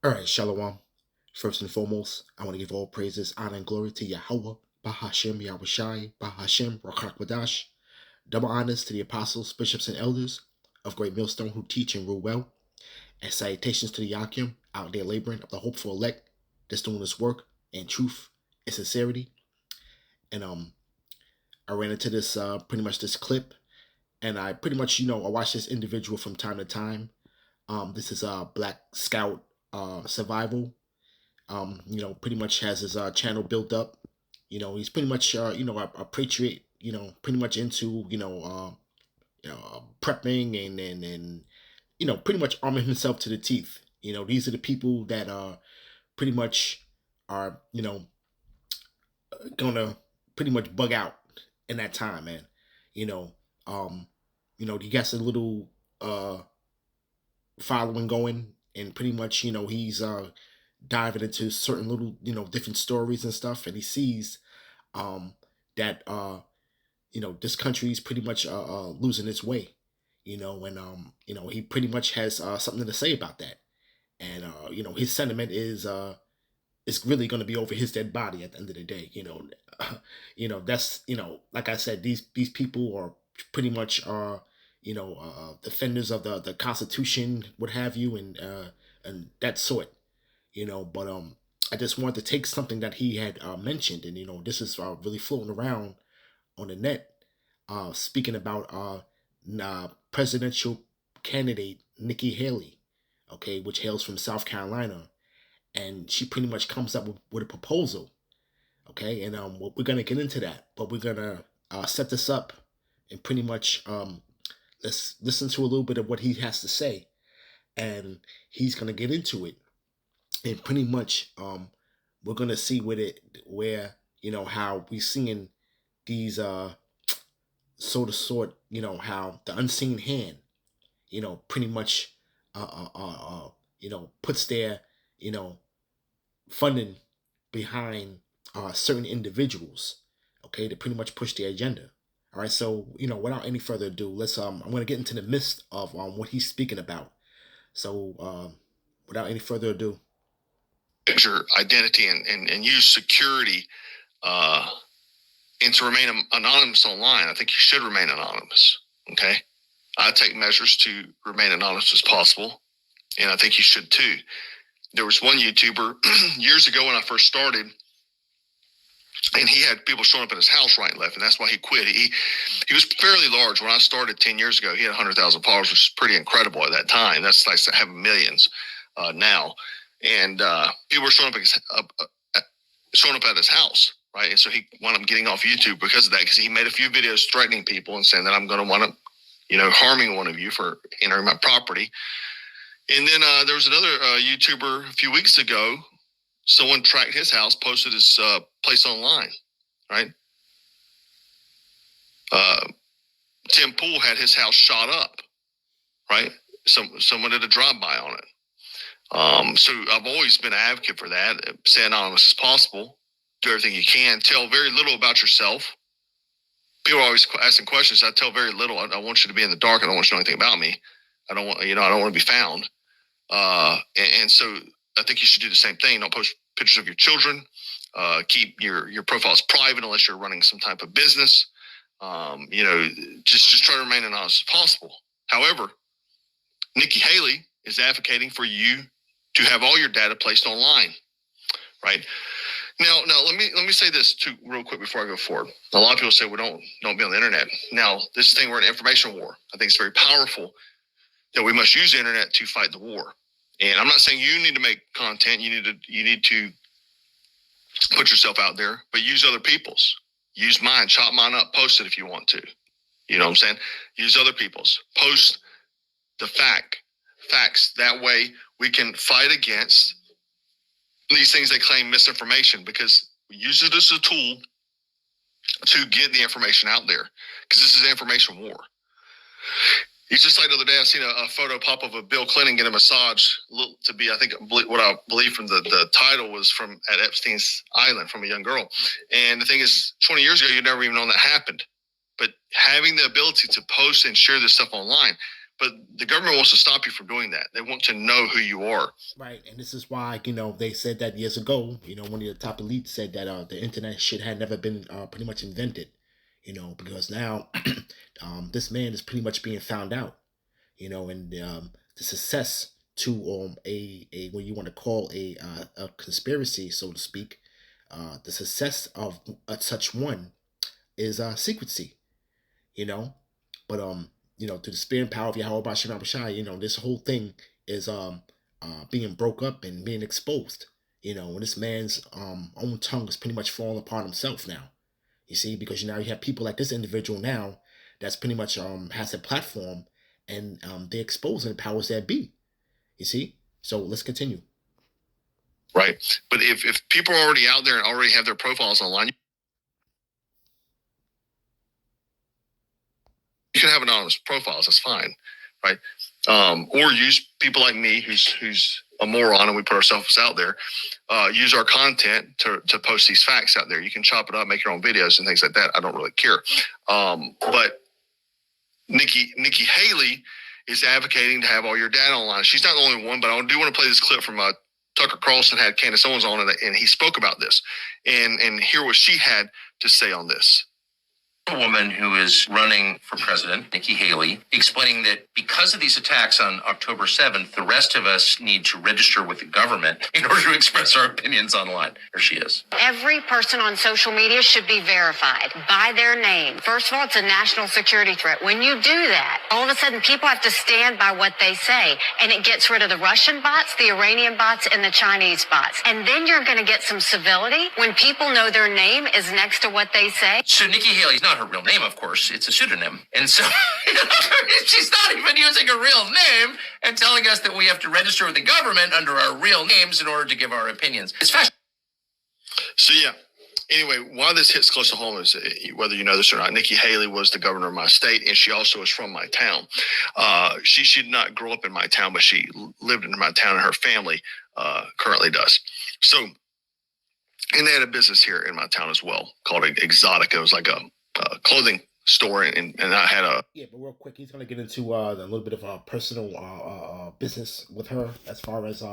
All right, Shalom. First and foremost, I want to give all praises, honor, and glory to Yahweh, Bahashem, Yahushai, Bahashem, Rakak Double honors to the apostles, bishops, and elders of Great Millstone who teach and rule well. And salutations to the Yakim out there laboring of the hopeful elect that's doing this work in truth and sincerity. And I ran into this pretty much this clip, and I pretty much I watch this individual from time to time. This is Black Scout Survival. Pretty much has his channel built up. He's pretty much a patriot. Pretty much into prepping and pretty much arming himself to the teeth. These are the people that pretty much are gonna pretty much bug out in that time, man. You know, um, he gets a little following going, and pretty much he's diving into certain little different stories and stuff, and he sees um that this country is pretty much losing its way, and he pretty much has something to say about that, and his sentiment is really going to be over his dead body at the end of the day. That's like I said, these people are pretty much defenders of the Constitution, what have you, and that sort. But I just wanted to take something that he had mentioned, and this is really floating around on the net, speaking about presidential candidate Nikki Haley, okay, which hails from South Carolina, and she pretty much comes up with a proposal, okay, and we're gonna get into that, but we're gonna set this up and pretty much let's listen to a little bit of what he has to say, and he's gonna get into it, and pretty much we're gonna see where how we seeing these so to sort how the unseen hand pretty much puts their funding behind certain individuals, okay, to pretty much push their agenda. All right, so without any further ado, let's I'm going to get into the midst of what he's speaking about. So without any further ado, your identity and use security uh, and to remain anonymous online. I think you should remain anonymous. Okay, I take measures to remain anonymous as possible, and I think you should too. There was one YouTuber years ago when I first started, and he had people showing up at his house right and left, and that's why he quit. He was fairly large when I started 10 years ago. He had 100,000 followers, which is pretty incredible at that time. That's like having millions now, and people were showing up at his house, right? And so he wound up getting off YouTube because of that, because he made a few videos threatening people and saying that I'm going to wind up, harming one of you for entering my property. And then there was another YouTuber a few weeks ago. Someone tracked his house, posted his place online, right? Tim Pool had his house shot up, right? Someone did a drive-by on it. So I've always been an advocate for that. Stay anonymous as possible. Do everything you can. Tell very little about yourself. People are always asking questions. I tell very little. I want you to be in the dark. I don't want you to know anything about me. I don't want to be found. And so I think you should do the same thing. Don't post pictures of your children. Keep your profiles private unless you're running some type of business. Just try to remain anonymous as possible. However, Nikki Haley is advocating for you to have all your data placed online, right? Now let me say this too real quick before I go forward. A lot of people say, well, don't be on the internet. Now, this thing, we're in an information war. I think it's very powerful that we must use the internet to fight the war. And I'm not saying you need to make content. You need to put yourself out there, but use other people's. Use mine, chop mine up, post it if you want to. You know what I'm saying? Use other people's. Post the facts. That way we can fight against these things they claim misinformation, because we use it as a tool to get the information out there, because this is an information war. It's just like the other day, I seen a photo pop of a Bill Clinton getting a massage to be, I think, what I believe from the title was from at Epstein's Island from a young girl. And the thing is, 20 years ago, you'd never even known that happened. But having the ability to post and share this stuff online, but the government wants to stop you from doing that. They want to know who you are. Right, and this is why they said that years ago. One of the top elites said that the internet shit had never been pretty much invented. Because now this man is pretty much being found out. And the success to a what you want to call a conspiracy, so to speak, the success of such one is secrecy. You know, but to the spirit and power of Yahweh Bashim Abishai, this whole thing is being broke up and being exposed. When this man's own tongue is pretty much falling upon himself now. You see, because now you have people like this individual now that's pretty much has a platform, and they're exposing the powers that be. You see, so let's continue. Right, but if people are already out there and already have their profiles online, you can have anonymous profiles. That's fine, right? Or use people like me, who's a moron, and we put ourselves out there. Use our content to post these facts out there. You can chop it up, make your own videos and things like that. I don't really care. But Nikki Haley is advocating to have all your data online. She's not the only one, but I do want to play this clip from Tucker Carlson had Candace Owens on, and he spoke about this, and hear what she had to say on this. A woman who is running for president, Nikki Haley, explaining that because of these attacks on October 7th, the rest of us need to register with the government in order to express our opinions online. There she is. Every person on social media should be verified by their name. First of all, it's a national security threat. When you do that, all of a sudden people have to stand by what they say, and it gets rid of the Russian bots, the Iranian bots, and the Chinese bots. And then you're going to get some civility when people know their name is next to what they say. So Nikki Haley's not her real name, of course. It's a pseudonym. And so she's not even using a real name and telling us that we have to register with the government under our real names in order to give our opinions. It's fashion. So, yeah. Anyway, why this hits close to home is, whether you know this or not, Nikki Haley was the governor of my state, and she also is from my town. She did not grow up in my town, but she lived in my town, and her family currently does. So, and they had a business here in my town as well called Exotica. It was like a clothing store, and I had a... Yeah, but real quick, he's going to get into a little bit of a personal business with her, as far as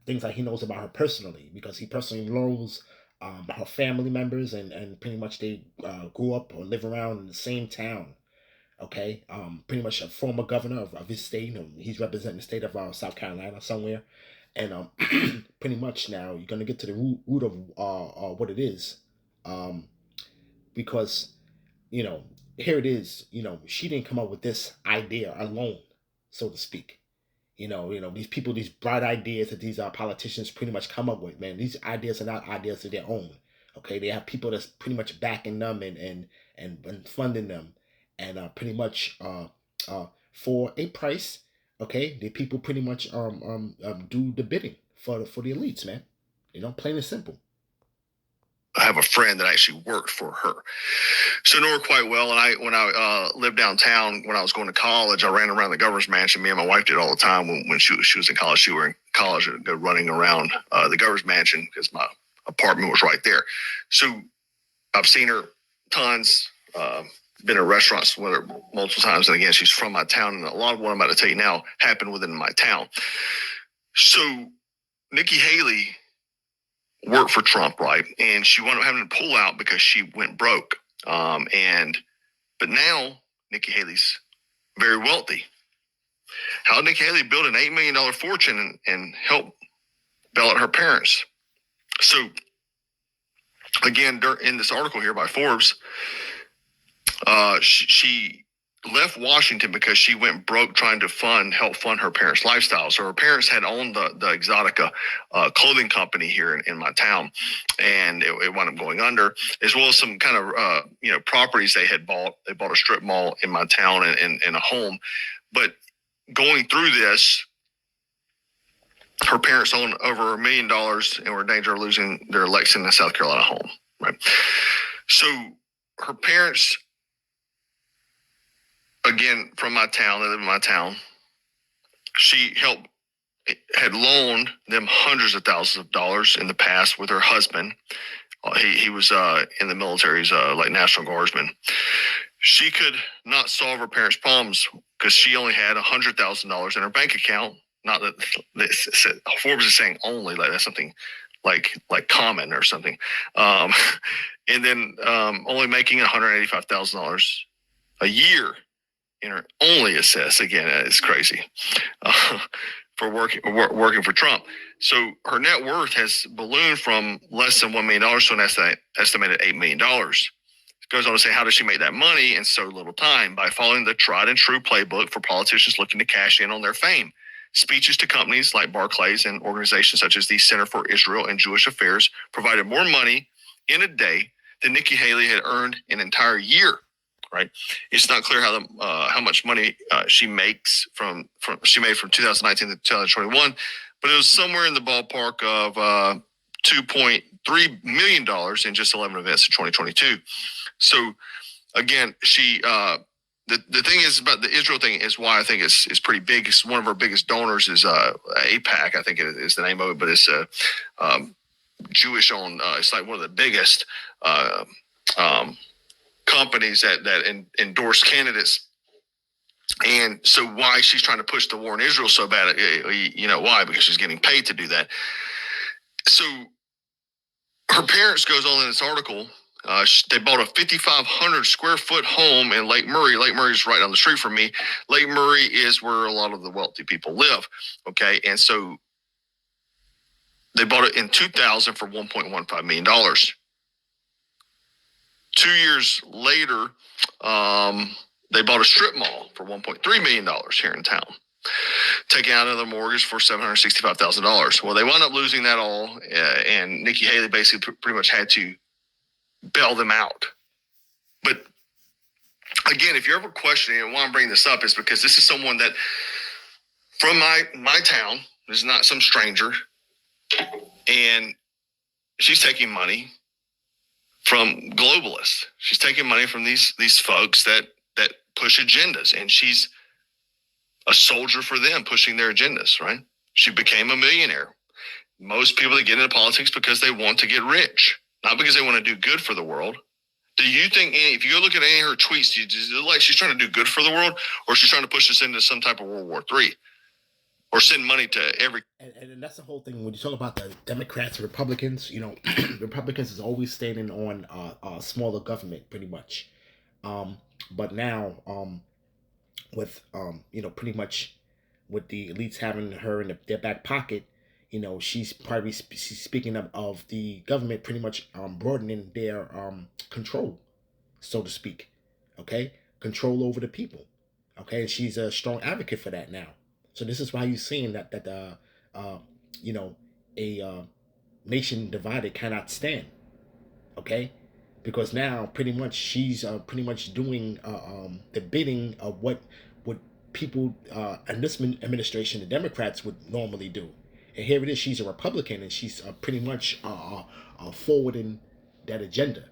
things that he knows about her personally, because he personally knows her family members, and pretty much they grew up or live around in the same town. Okay, pretty much a former governor of his state. He's representing the state of South Carolina somewhere, and pretty much now you're going to get to the root of what it is, because here it is. She didn't come up with this idea alone, so to speak. These people, these bright ideas that these politicians pretty much come up with, man. These ideas are not ideas of their own. Okay, they have people that's pretty much backing them and funding them, and pretty much for a price. Okay, the people pretty much do the bidding for the elites, man. Plain and simple. I have a friend that actually worked for her, so I know her quite well. And when I lived downtown, when I was going to college, I ran around the governor's mansion. Me and my wife did all the time when she was in college. She were in college, go running around the governor's mansion because my apartment was right there. So I've seen her tons. Been in restaurants with her multiple times, and again, she's from my town, and a lot of what I'm about to tell you now happened within my town. So Nikki Haley worked for Trump, right? And she wound up having to pull out because she went broke. But now Nikki Haley's very wealthy. How did Nikki Haley build an $8 million fortune and help bail out her parents? So again, in this article here by Forbes, she left Washington because she went broke trying to help fund her parents' lifestyle. So her parents had owned the Exotica clothing company here in my town, and it wound up going under, as well as some kind of properties they had bought. They bought a strip mall in my town and a home. But going through this, her parents owned over $1 million and were in danger of losing their Lexington, South Carolina home. Right. So her parents, again, from my town, they live in my town. She had loaned them hundreds of thousands of dollars in the past with her husband. He was in the military, he's like National Guardsman. she could not solve her parents' problems because she only had $100,000 in her bank account. Not that Forbes is saying only, like that's something like common or something. And then only making $185,000 a year in her only assess. Again, it's crazy for working for Trump. So her net worth has ballooned from less than $1 million to an estimated $8 million. It goes on to say, how does she make that money in so little time? By following the tried and true playbook for politicians looking to cash in on their fame. Speeches to companies like Barclays and organizations such as the Center for Israel and Jewish Affairs provided more money in a day than Nikki Haley had earned an entire year. Right? It's not clear how much money she makes from 2019 to 2021, but it was somewhere in the ballpark of $2.3 million in just 11 events in 2022. So again, she the thing is about the Israel thing is why I think it's pretty big. It's one of our biggest donors is AIPAC, I think it is the name of it, but it's Jewish owned. It's like one of the biggest companies that endorse candidates. And so why she's trying to push the war in Israel so bad, you know why? Because she's getting paid to do that. So her parents goes on in this article. They bought a 5,500 square foot home in Lake Murray. Lake Murray is right down the street from me. Lake Murray is where a lot of the wealthy people live. Okay. And so they bought it in 2000 for $1.15 million. 2 years later, they bought a strip mall for $1.3 million here in town, taking out another mortgage for $765,000. Well, they wound up losing that all, and Nikki Haley basically pretty much had to bail them out. But again, if you're ever questioning, and why I'm bringing this up is because this is someone that from my town, is not some stranger, and she's taking money from globalists. She's taking money from these folks that push agendas, and she's a soldier for them pushing their agendas, right? She became a millionaire. Most people that get into politics because they want to get rich, not because they want to do good for the world. Do you think, if you go look at any of her tweets, do you look like she's trying to do good for the world, or she's trying to push us into some type of World War III, or send money to every... And that's the whole thing. When you talk about the Democrats and Republicans, you know, Republicans is always standing on smaller government, pretty much. But now, with you know, pretty much with the elites having her in their back pocket, you know, she's speaking of the government pretty much broadening their control, so to speak. Okay, control over the people. Okay, and she's a strong advocate for that now. So this is why you're seeing that you know, a nation divided cannot stand. Okay, because now pretty much she's pretty much doing the bidding of what people in this administration, the Democrats, would normally do. And here it is, she's a Republican, and she's pretty much forwarding that agenda.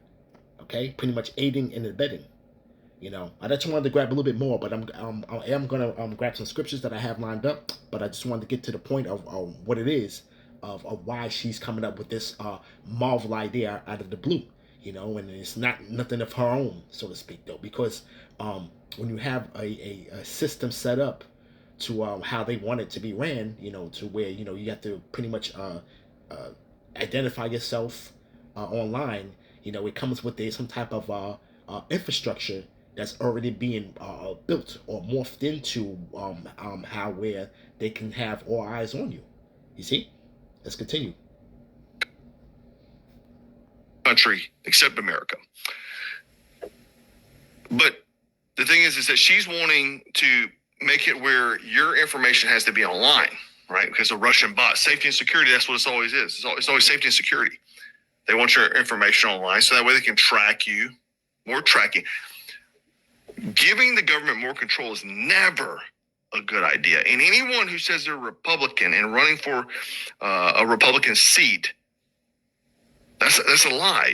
Okay, pretty much aiding and abetting. You know, I just wanted to grab a little bit more, but I am gonna grab some scriptures that I have lined up. But I just wanted to get to the point of what it is of why she's coming up with this Marvel idea out of the blue. You know, and it's nothing of her own, so to speak, though, because when you have a system set up to how they want it to be ran, you know, to where, you know, you have to pretty much identify yourself online. You know, it comes with some type of infrastructure that's already being built or morphed into how where they can have all eyes on you. You see? Let's continue. Country except America. But the thing is that she's wanting to make it where your information has to be online, right? Because of Russian bots, safety and security, that's what it always is. It's always safety and security. They want your information online so that way they can track you, more tracking. Giving the government more control is never a good idea. And anyone who says they're Republican and running for a Republican seat, that's a lie.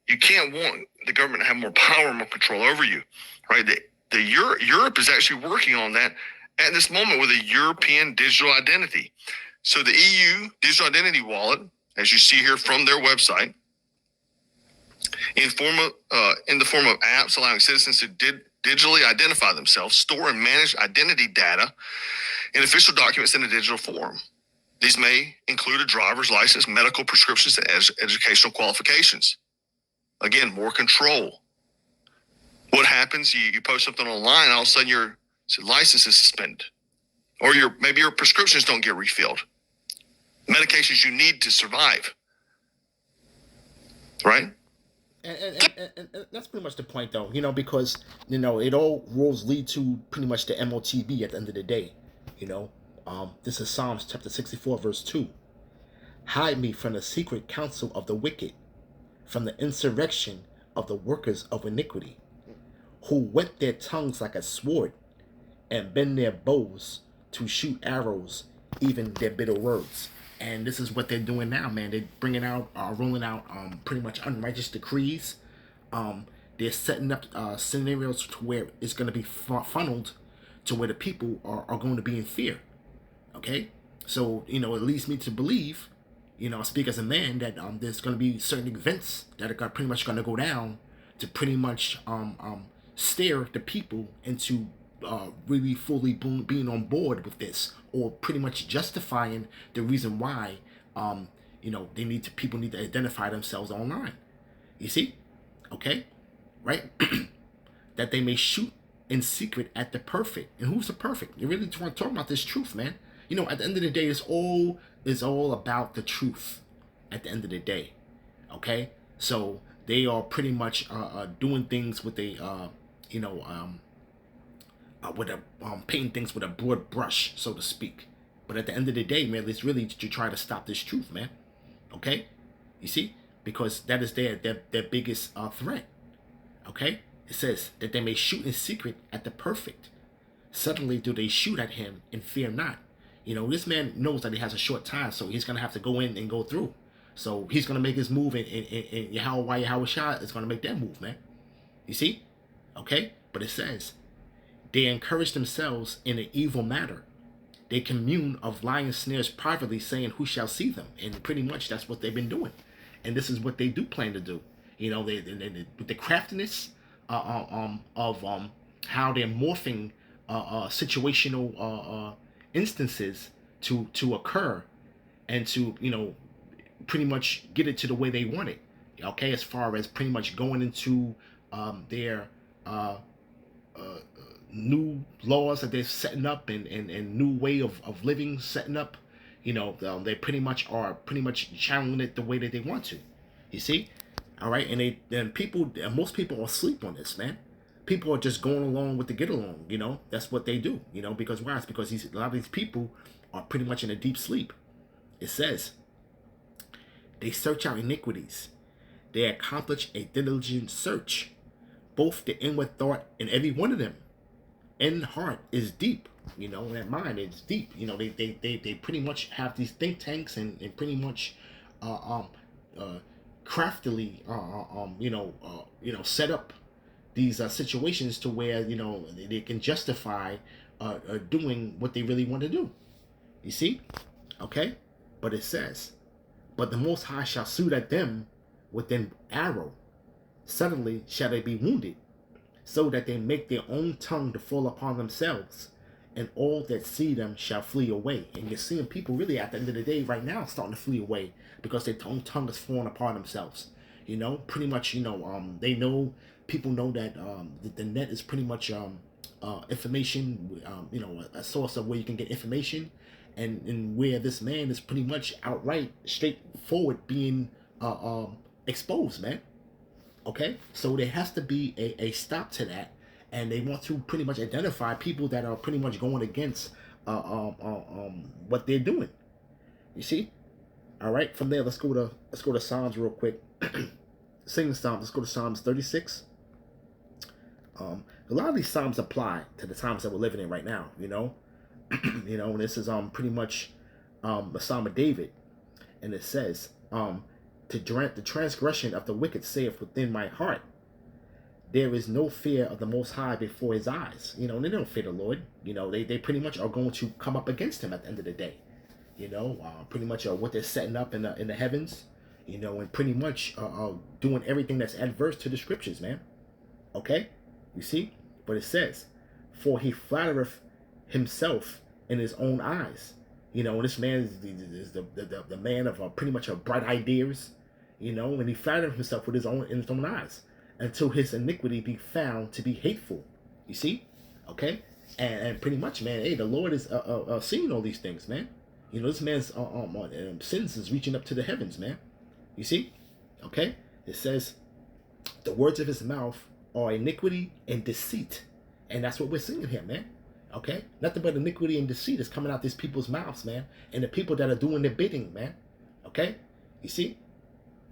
You can't want the government to have more power, more control over you, right? Europe is actually working on that at this moment with a European digital identity. So the EU digital identity wallet, as you see here from their website, in the form of apps allowing citizens to digitally identify themselves, store and manage identity data in official documents in a digital form. These may include a driver's license, medical prescriptions, and educational qualifications. Again, more control. What happens? You post something online, all of a sudden your license is suspended, or maybe your prescriptions don't get refilled. Medications you need to survive, right? And that's pretty much the point, though, because it all roads lead to pretty much the MOTB at the end of the day. This is Psalms chapter 64, verse 2. Hide me from the secret counsel of the wicked, from the insurrection of the workers of iniquity, who whet their tongues like a sword and bend their bows to shoot arrows, even their bitter words. And this is what they're doing now, man. They're bringing out, rolling out pretty much unrighteous decrees. They're setting up scenarios to where it's going to be funneled to where the people are going to be in fear. Okay? So, it leads me to believe, I speak as a man, that there's going to be certain events that are pretty much going to go down to pretty much steer the people into really fully being on board with this, or pretty much justifying the reason why people need to identify themselves online. You see? Okay? Right? That they may shoot in secret at the perfect. And who's the perfect? You really want to talk about this truth, man. At the end of the day, it's all about the truth at the end of the day. Okay? So they are pretty much doing things with painting things with a broad brush, so to speak. But at the end of the day, man, it's really to try to stop this truth, man. Okay? You see? Because that is their biggest threat. Okay? It says that they may shoot in secret at the perfect. Suddenly do they shoot at him and fear not. This man knows that he has a short time, so he's going to have to go in and go through. So he's going to make his move, and Yahweh Shah is going to make that move, man. You see? Okay? But it says, they encourage themselves in an evil matter. They commune of lying snares privately, saying, who shall see them? And pretty much that's what they've been doing. And this is what they do plan to do. They with the craftiness of how they're morphing situational instances to occur, and to pretty much get it to the way they want it. Okay, as far as pretty much going into their new laws that they're setting up, and new way of living setting up. They pretty much channeling it the way that they want to. You see? All right, and most people are asleep on this, man. People are just going along with the get along. That's what they do. Because why? It's because a lot of these people are pretty much in a deep sleep. It says they search out iniquities. They accomplish a diligent search, both the inward thought and every one of them. In heart is deep. That mind is deep. They pretty much have these think tanks, and pretty much craftily set up these situations to where they can justify doing what they really want to do. You see? Okay? But it says, but the Most High shall shoot at them with an arrow. Suddenly shall they be wounded, so that they make their own tongue to fall upon themselves, and all that see them shall flee away. And you're seeing people really at the end of the day right now starting to flee away because their own tongue is falling upon themselves. Pretty much, they know, people know that the net is pretty much information, a source of where you can get information, and where this man is pretty much outright, straightforward being exposed, man. Okay, so there has to be a stop to that, and they want to pretty much identify people that are pretty much going against what they're doing. You see? All right. From there, let's go to Psalms real quick. Singing Psalms. Let's go to Psalms 36. A lot of these Psalms apply to the times that we're living in right now. And this is pretty much the Psalm of David, and it says the transgression of the wicked saith within my heart, there is no fear of the Most High before his eyes. They don't fear the Lord. They pretty much are going to come up against him at the end of the day. Pretty much what they're setting up in the heavens, and pretty much doing everything that's adverse to the scriptures, man. Okay, you see, but it says, "For he flattereth himself in his own eyes." And this man is the man of pretty much a bright ideas, and he flattered himself with his own eyes, until his iniquity be found to be hateful. You see, okay, and pretty much, man, hey, the Lord is seeing all these things, man. This man's sins is reaching up to the heavens, man. You see, okay, it says, the words of his mouth are iniquity and deceit, and that's what we're seeing here, man. Okay, nothing but iniquity and deceit is coming out these people's mouths, man, and the people that are doing their bidding, man. Okay, you see,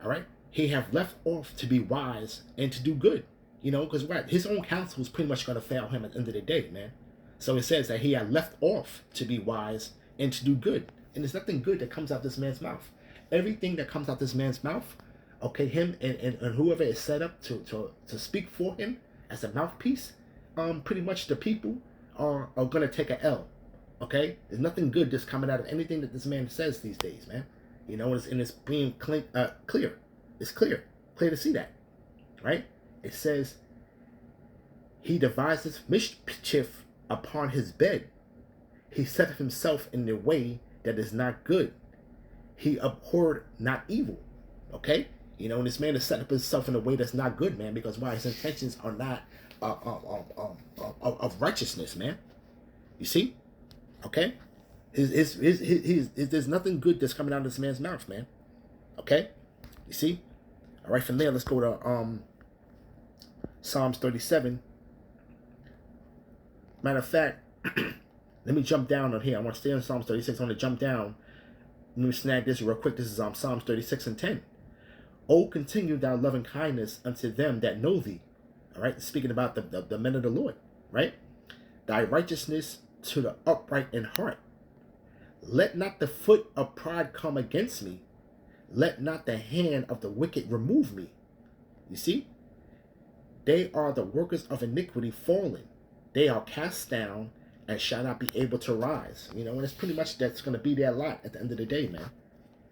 all right. He have left off to be wise and to do good, because what, his own counsel is pretty much going to fail him at the end of the day, man. So it says that he had left off to be wise and to do good, and there's nothing good that comes out this man's mouth. Everything that comes out this man's mouth, okay, him and whoever is set up to speak for him as a mouthpiece, pretty much the people are gonna take a L. Okay, there's nothing good that's coming out of anything that this man says these days, man. It's being clear. It's clear to see that, right? It says, he deviseth mischief upon his bed. He setteth himself in the way that is not good. He abhorred not evil. Okay, and this man has set up himself in a way that's not good, man, because why? His intentions are not of righteousness, man. You see, okay, there's nothing good that's coming out of this man's mouth, man. Okay, you see. All right, from there, let's go to Psalms 37. Matter of fact, let me jump down on here. I want to stay on Psalms 36. I want to jump down. Let me snag this real quick. This is Psalms 36 and 10. "O continue thy loving kindness unto them that know thee." All right, speaking about the men of the Lord, right? "Thy righteousness to the upright in heart. Let not the foot of pride come against me. Let not the hand of the wicked remove me." You see? "They are the workers of iniquity fallen. They are cast down and shall not be able to rise." And it's pretty much that's going to be their lot at the end of the day, man.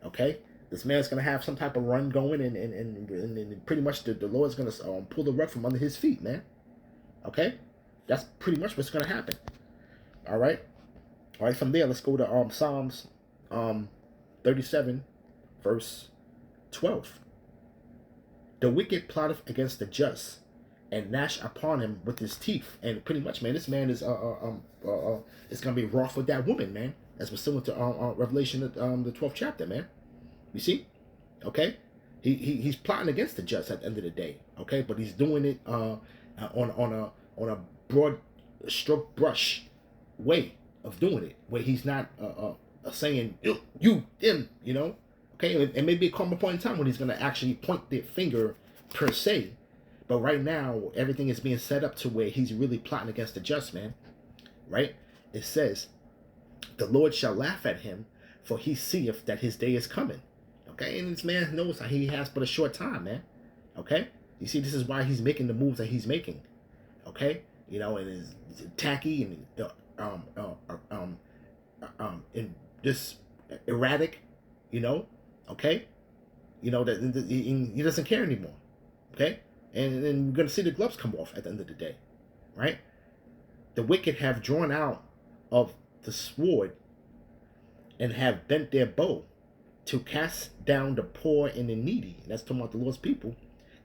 Okay? This man's going to have some type of run going, and pretty much the Lord's going to pull the rug from under his feet, man. Okay? That's pretty much what's going to happen. All right? All right, from there, let's go to Psalms 37, verse 12. "The wicked plotteth against the just, and gnash upon him with his teeth." And pretty much, man, this man is gonna be wroth with that woman, man. As we're still into Revelation, the 12th chapter, man. You see, okay, he's plotting against the just at the end of the day, okay, but he's doing it on a broad stroke brush way of doing it, where he's not saying you him, okay, and maybe come a point in time when he's gonna actually point the finger per se. But right now, everything is being set up to where he's really plotting against the just, man. Right? It says, "The Lord shall laugh at him, for he seeth that his day is coming." Okay? And this man knows that he has but a short time, man. Okay? You see, this is why he's making the moves that he's making. Okay? And it's tacky and just erratic, okay? That he doesn't care anymore. Okay? And then we're going to see the gloves come off at the end of the day, right? "The wicked have drawn out of the sword and have bent their bow to cast down the poor and the needy." And that's talking about the Lord's people.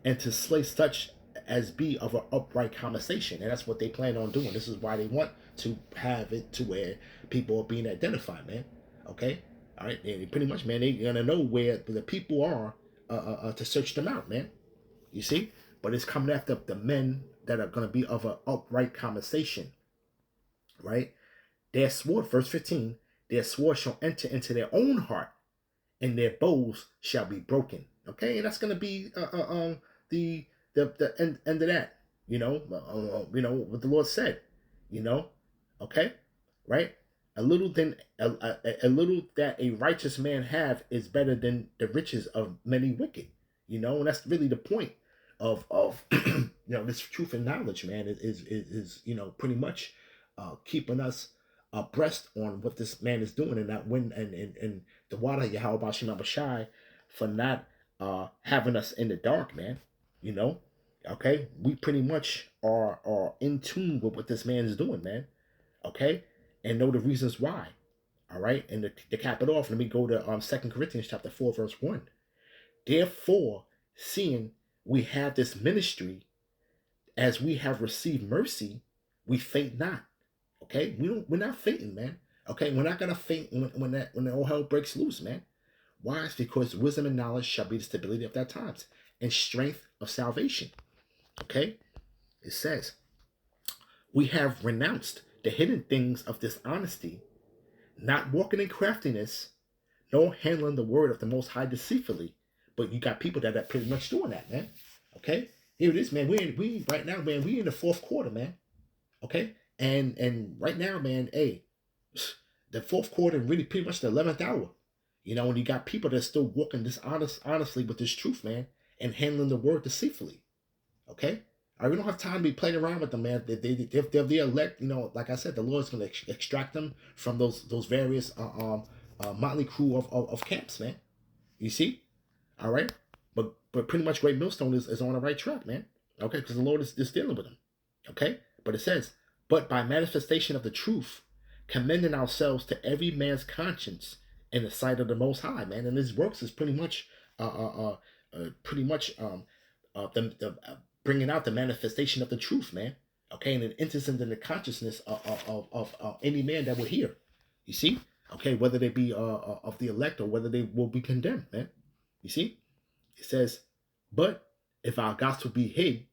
"And to slay such as be of an upright conversation." And that's what they plan on doing. This is why they want to have it to where people are being identified, man. Okay? All right? And pretty much, man, they're going to know where the people are to search them out, man. You see? But it's coming after the men that are going to be of an upright conversation, right? "Their sword," verse 15, "their sword shall enter into their own heart, and their bows shall be broken." Okay, and that's going to be the end of that. What the Lord said. Okay, right? A little that a righteous man have is better than the riches of many wicked. And that's really the point of this truth and knowledge, man, is pretty much keeping us abreast on what this man is doing, and that when and the water Yahweh Bashim Abashai for not having us in the dark, man. You know, okay, we pretty much are in tune with what this man is doing, man. Okay, and know the reasons why. All right, and to cap it off, let me go to 2 Corinthians chapter 4, verse 1. Therefore, seeing we have this ministry, as we have received mercy, we faint not. Okay, we're not fainting, man. Okay, we're not gonna faint when all hell breaks loose, man. Why? It's because wisdom and knowledge shall be the stability of that times, and strength of salvation. Okay, it says, we have renounced the hidden things of dishonesty, not walking in craftiness, nor handling the word of the Most High deceitfully. But you got people that are pretty much doing that, man. Okay, here it is, man. We right now, man. We in the fourth quarter, man. Okay, and right now, man. Hey, the fourth quarter, really, pretty much the 11th hour. You know, and you got people that are still walking honestly with this truth, man, and handling the word deceitfully. Okay, we don't have time to be playing around with them, man. If they're the elect, you know, like I said, the Lord's going to extract them from those various motley crew of camps, man. You see, all right, but pretty much Great Millstone is on the right track, man. Okay, because the Lord is dealing with them. Okay, but it says, but by manifestation of the truth, commending ourselves to every man's conscience in the sight of the Most High, man. And his works is pretty much bringing out the manifestation of the truth, man. Okay, and it enters into the consciousness of any man that will hear. You see, okay, whether they be of the elect or whether they will be condemned, man. You see, it says, but if our gospel be hid,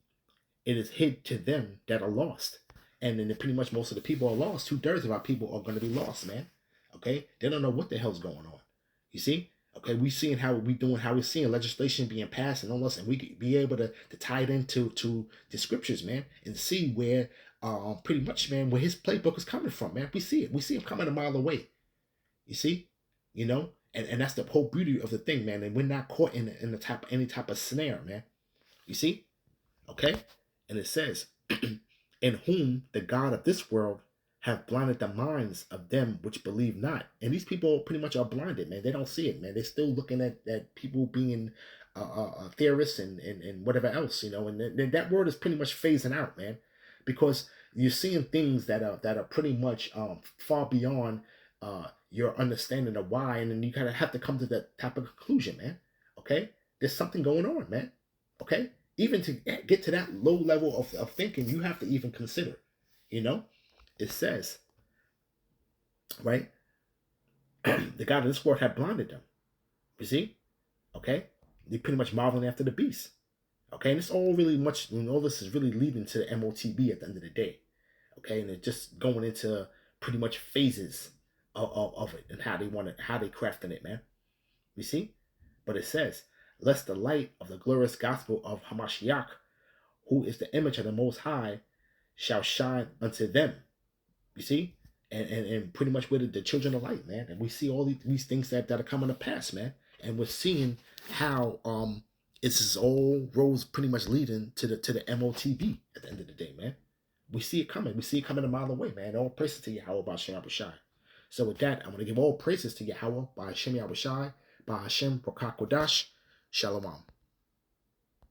it is hid to them that are lost. And then pretty much most of the people are lost. 2/3 of our people are going to be lost, man. Okay, they don't know what the hell's going on. You see, okay, we seeing how we're seeing legislation being passed and all this, and we could be able to tie it into the scriptures, man, and see where pretty much, man, where his playbook is coming from, man. We see him coming a mile away. You see, you know, and that's the whole beauty of the thing, man. And we're not caught in any type of snare, man. You see, okay, and it says, in whom the God of this world have blinded the minds of them which believe not. And these people pretty much are blinded, man. They don't see it, man. They're still looking at people being theorists and whatever else, you know. And then that word is pretty much phasing out, man, because you're seeing things that are pretty much far beyond your understanding of why, and then you kind of have to come to that type of conclusion, man. Okay, there's something going on, man. Okay, even to get to that low level of thinking, you have to even consider, you know. It says, right, the God of this world had blinded them. You see? Okay? They're pretty much marveling after the beast. Okay? And it's all really much, you know, all this is really leading to the MOTB at the end of the day. Okay? And it's just going into pretty much phases of it and how they crafting it, man. You see? But it says, lest the light of the glorious gospel of Hamashiach, who is the image of the Most High, shall shine unto them. You see, and pretty much with the children of light, man. And we see all these things that are coming to pass, man. And we're seeing how it's all roads pretty much leading to the MOTB at the end of the day, man. We see it coming. We see it coming a mile away, man. All praises to Yahweh by Hashem Yahushai. So with that, I'm going to give all praises to Yahweh by Hashem Yahushai, by Hashem Kodash. Shalom.